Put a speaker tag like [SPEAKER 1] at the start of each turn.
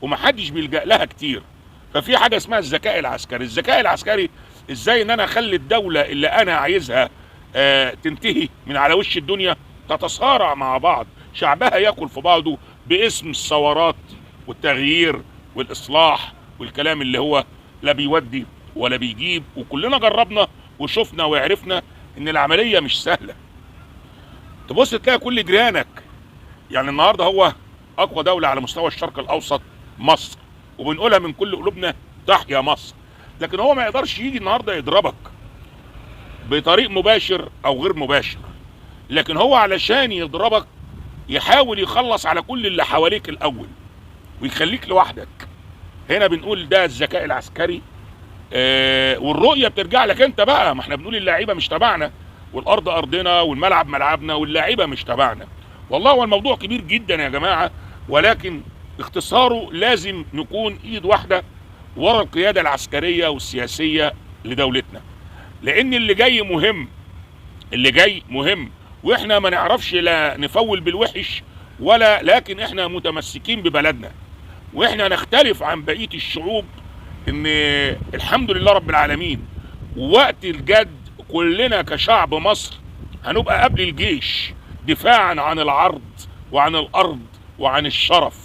[SPEAKER 1] ومحدش بيلجأ لها كتير. ففي حاجه اسمها الذكاء العسكري. الذكاء العسكري ازاي ان انا اخلي الدوله اللي انا عايزها تنتهي من على وش الدنيا تتصارع مع بعض، شعبها ياكل في بعضه باسم الثورات والتغيير والاصلاح والكلام اللي هو لا بيودي ولا بيجيب. وكلنا جربنا وشفنا وعرفنا ان العمليه مش سهله. تبص تلاقي كل جيرانك، يعني النهارده هو اقوى دوله على مستوى الشرق الاوسط مصر، وبنقولها من كل قلوبنا تحيا مصر، لكن هو ما يقدرش يجي النهارده يضربك بطريق مباشر او غير مباشر، لكن هو علشان يضربك يحاول يخلص على كل اللي حواليك الاول ويخليك لوحدك. هنا بنقول ده الذكاء العسكري. والرؤيه بترجع لك انت بقى. ما احنا بنقول اللعيبه مش تبعنا، والارض ارضنا، والملعب ملعبنا، واللاعيبه مش تبعنا. والله هو الموضوع كبير جدا يا جماعه، ولكن اختصاره لازم نكون ايد واحده ورا القياده العسكريه والسياسيه لدولتنا، لان اللي جاي مهم. اللي جاي مهم، واحنا ما نعرفش لا نفول بالوحش ولا، لكن احنا متمسكين ببلدنا، واحنا نختلف عن بقيه الشعوب ان الحمد لله رب العالمين وقت الجد كلنا كشعب مصر هنبقى قبل الجيش دفاعا عن العرض وعن الارض وعن الشرف.